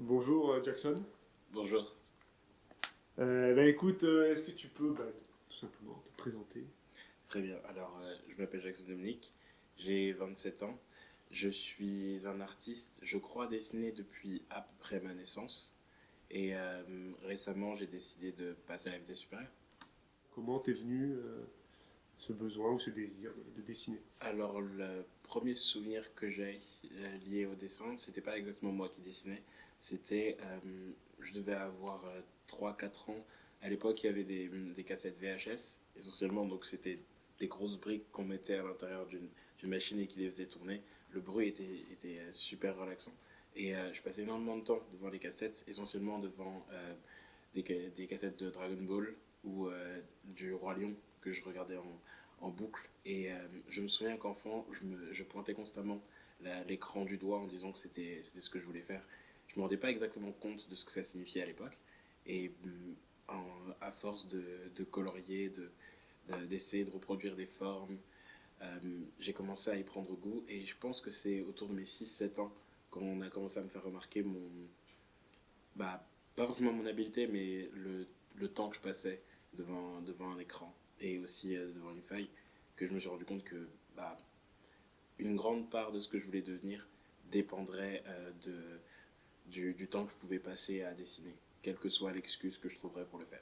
Bonjour Jackson. Bonjour. Écoute, est-ce que tu peux tout simplement te présenter? Très bien. Alors, je m'appelle Jackson Dominique, j'ai 27 ans. Je suis un artiste, je crois, dessiner depuis à peu près ma naissance. Et récemment, j'ai décidé de passer à la vitesse supérieure. Comment t'es venu ce besoin ou ce désir de dessiner? Alors, le premier souvenir que j'ai lié au dessin, c'était pas exactement moi qui dessinais. C'était, je devais avoir 3-4 ans. À l'époque, il y avait des cassettes VHS, essentiellement, donc c'était des grosses briques qu'on mettait à l'intérieur d'une machine et qui les faisait tourner. Le bruit était super relaxant. Et je passais énormément de temps devant les cassettes, essentiellement devant des cassettes de Dragon Ball ou du Roi Lion que je regardais en boucle. Et je me souviens qu'enfant, je pointais constamment l'écran du doigt en disant que c'était ce que je voulais faire. Je ne me rendais pas exactement compte de ce que ça signifiait à l'époque. Et à force de colorier, d'essayer de reproduire des formes, j'ai commencé à y prendre goût. Et je pense que c'est autour de mes 6-7 ans quand on a commencé à me faire remarquer bah, pas forcément mon habileté, mais le temps que je passais devant un écran et aussi devant une feuille, que je me suis rendu compte que bah, une grande part de ce que je voulais devenir dépendrait du temps que je pouvais passer à dessiner, quelle que soit l'excuse que je trouverais pour le faire.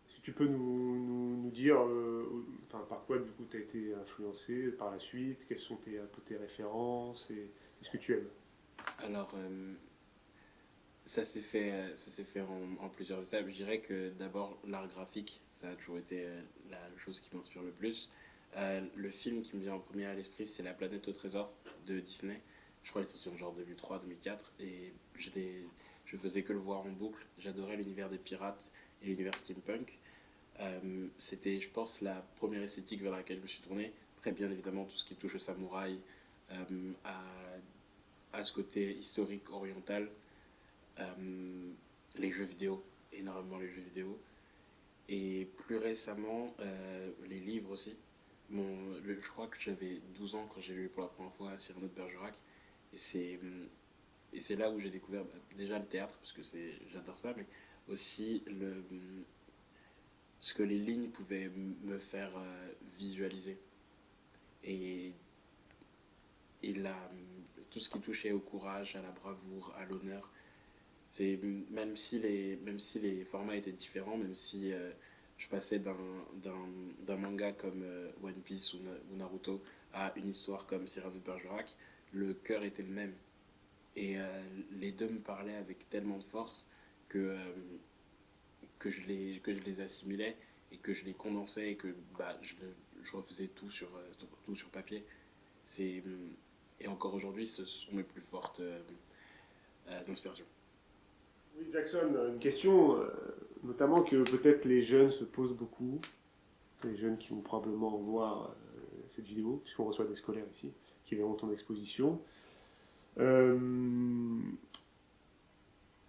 Est-ce que tu peux nous dire par quoi du coup tu as été influencé par la suite? Quelles sont un peu tes références et qu'est-ce que tu aimes? Alors, ça s'est fait en plusieurs étapes. Je dirais que d'abord, l'art graphique, ça a toujours été la chose qui m'inspire le plus. Le film qui me vient en premier à l'esprit, c'est La planète au trésor de Disney. Je crois qu'il est sorti en genre 2003-2004 et je faisais que le voir en boucle. J'adorais l'univers des pirates et l'univers steampunk. C'était, je pense, la première esthétique vers laquelle je me suis tourné. Après, bien évidemment, tout ce qui touche au samouraï, euh, à, à ce côté historique oriental, les jeux vidéo, énormément les jeux vidéo. Et plus récemment, les livres aussi. Je crois que j'avais 12 ans quand j'ai lu pour la première fois Cyrano de Bergerac. Et c'est là où j'ai découvert déjà le théâtre, parce que j'adore ça, mais aussi ce que les lignes pouvaient me faire visualiser. Et, et tout ce qui touchait au courage, à la bravoure, à l'honneur, c'est même si les formats étaient différents, même si je passais d'un manga comme One Piece ou Naruto à une histoire comme Cyrano de Bergerac, le cœur était le même. Et les deux me parlaient avec tellement de force que, que je les assimilais et que je les condensais et que je refaisais tout sur papier. C'est, et encore aujourd'hui, ce sont mes plus fortes inspirations. Oui, Jackson, une question notamment que peut-être les jeunes se posent beaucoup, les jeunes qui vont probablement voir cette vidéo, puisqu'on reçoit des scolaires ici, qui verront ton exposition. Euh,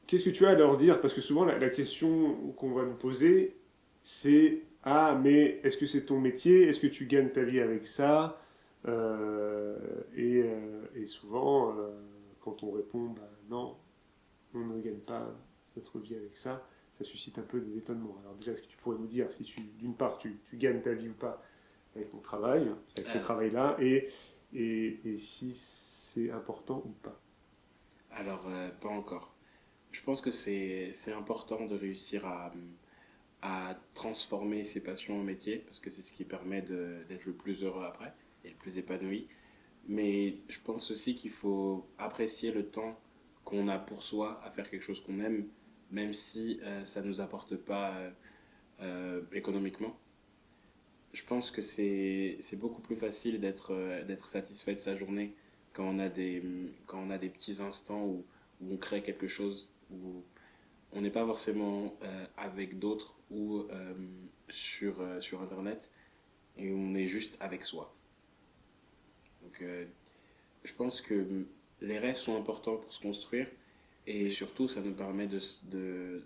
Qu'est-ce que tu as à leur dire? Parce que souvent, la question qu'on va nous poser, c'est: ah, mais est-ce que c'est ton métier? Est-ce que tu gagnes ta vie avec ça? Et souvent, quand on répond: bah, non, on ne gagne pas notre vie avec ça, ça suscite un peu des étonnements. Alors, déjà, est-ce que tu pourrais nous dire si d'une part, tu gagnes ta vie ou pas avec ton travail, avec ce Euh, travail-là, et si c'est important ou pas? alors, pas encore. Je pense que c'est important de réussir à transformer ses passions en métier, parce que c'est ce qui permet d'être le plus heureux après et le plus épanoui. Mais je pense aussi qu'il faut apprécier le temps qu'on a pour soi à faire quelque chose qu'on aime, même si ça ne nous apporte pas économiquement. Je pense que c'est beaucoup plus facile d'être satisfait de sa journée quand on a des petits instants où on crée quelque chose, où on n'est pas forcément avec d'autres ou sur Internet, et on est juste avec soi. Donc je pense que les rêves sont importants pour se construire, et surtout ça nous permet de se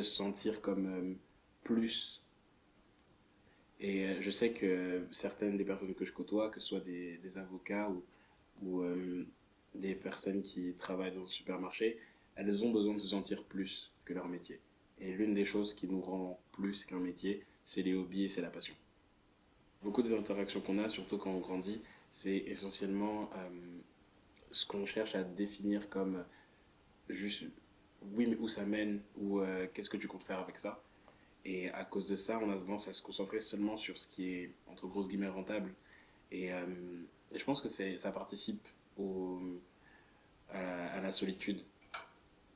sentir comme plus. Et je sais que certaines des personnes que je côtoie, que ce soit des avocats ou des personnes qui travaillent dans un supermarché, elles ont besoin de se sentir plus que leur métier. Et l'une des choses qui nous rend plus qu'un métier, c'est les hobbies et c'est la passion. Beaucoup des interactions qu'on a, surtout quand on grandit, c'est essentiellement ce qu'on cherche à définir comme juste oui, mais où ça mène, ou qu'est-ce que tu comptes faire avec ça. Et à cause de ça, on a tendance à se concentrer seulement sur ce qui est, entre grosses guillemets, rentable. Et je pense que ça participe à la solitude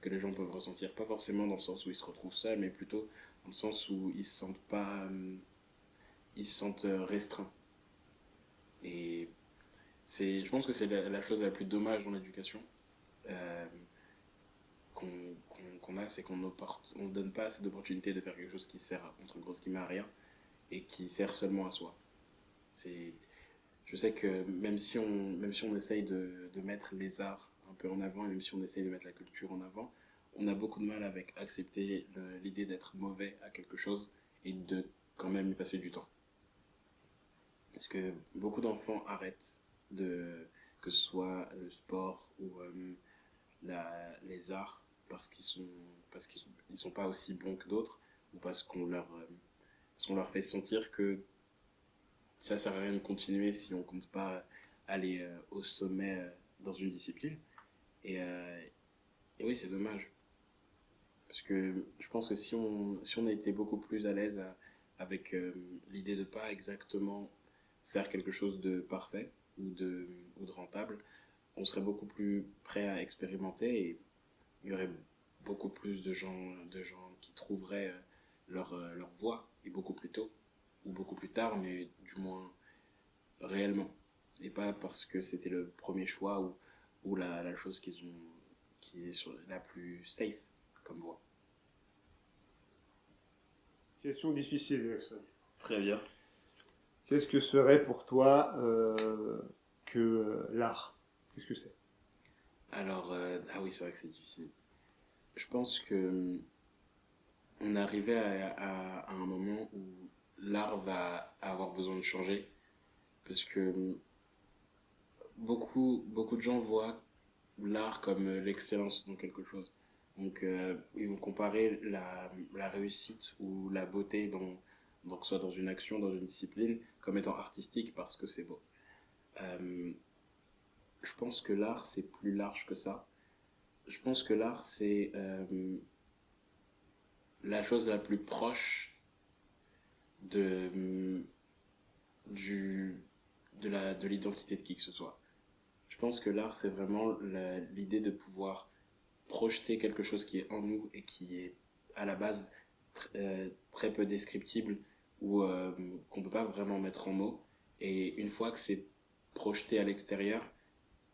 que les gens peuvent ressentir. Pas forcément dans le sens où ils se retrouvent seuls, mais plutôt dans le sens où ils se sentent pas. Ils se sentent restreints. Et je pense que c'est la chose la plus dommage dans l'éducation euh, qu'on a, c'est qu'on ne donne pas assez d'opportunités de faire quelque chose qui sert, entre grosses guillemets, à rien et qui sert seulement à soi. C'est, je sais que même si on essaye de mettre les arts un peu en avant, et même si on essaye de mettre la culture en avant, on a beaucoup de mal avec accepter l'idée d'être mauvais à quelque chose et de quand même y passer du temps. Parce que beaucoup d'enfants arrêtent que ce soit le sport ou les arts parce qu'ils sont pas aussi bons que d'autres ou parce qu'on leur fait sentir que ça sert à rien de continuer si on compte pas aller au sommet dans une discipline. Et, euh, et oui, c'est dommage. Parce que je pense que si on a été beaucoup plus à l'aise avec l'idée de pas exactement faire quelque chose de parfait ou de rentable, on serait beaucoup plus prêt à expérimenter et il y aurait beaucoup plus de gens qui trouveraient leur voie et beaucoup plus tôt ou beaucoup plus tard, mais du moins réellement. Et pas parce que c'était le premier choix ou la chose qui est la plus safe comme voie. Question difficile, Jackson. Très bien. Qu'est-ce que serait pour toi que l'art? Qu'est-ce que c'est? Alors, ah oui, c'est vrai que c'est difficile. Je pense que on arrivait à un moment où l'art va avoir besoin de changer parce que beaucoup de gens voient l'art comme l'excellence dans quelque chose. Donc, ils vont comparer la réussite ou la beauté donc soit dans une action, dans une discipline, comme étant artistique parce que c'est beau. Euh, je pense que l'art, c'est plus large que ça. Je pense que l'art, c'est la chose la plus proche de, du, de l'identité de qui que ce soit. Je pense que l'art, c'est vraiment l'idée de pouvoir projeter quelque chose qui est en nous et qui est à la base très peu descriptible ou qu'on ne peut pas vraiment mettre en mots. Et une fois que c'est projeté à l'extérieur,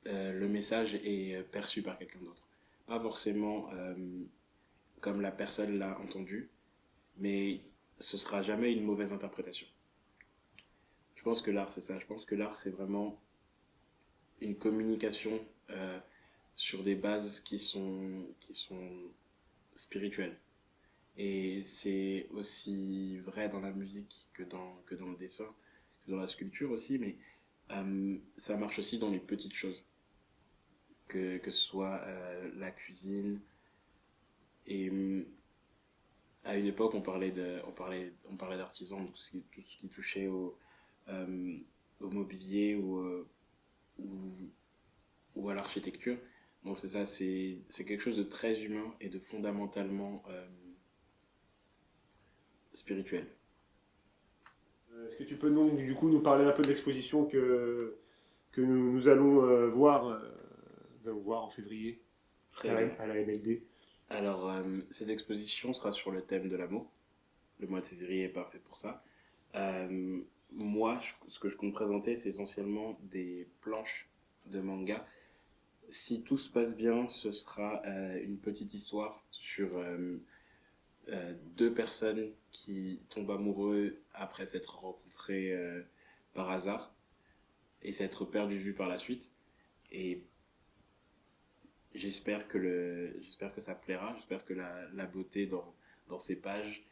le message est perçu par quelqu'un d'autre. Pas forcément comme la personne l'a entendu, mais ce sera jamais une mauvaise interprétation. Je pense que l'art, c'est ça. Je pense que l'art, c'est vraiment une communication sur des bases qui sont spirituelles. Et c'est aussi vrai dans la musique que dans le dessin, que dans la sculpture aussi, mais ça marche aussi dans les petites choses. Que ce soit la cuisine. Et à une époque, on parlait d'artisans, tout ce qui touchait euh, au mobilier ou, ou à l'architecture. Donc c'est ça, c'est quelque chose de très humain et de fondamentalement spirituel. Est-ce que tu peux donc du coup nous parler un peu de l'exposition que nous allons nous allons voir en février Très bien. à la MLD? Alors, cette exposition sera sur le thème de l'amour. Le mois de février est parfait pour ça. Moi, ce que je compte présenter, c'est essentiellement des planches de manga. Si tout se passe bien, ce sera une petite histoire sur deux personnes qui tombent amoureux après s'être rencontrés par hasard et s'être perdus de vue par la suite. Et j'espère que ça plaira, j'espère que la beauté dans ces pages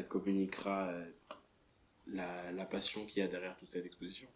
communiquera la passion qu'il y a derrière toute cette exposition.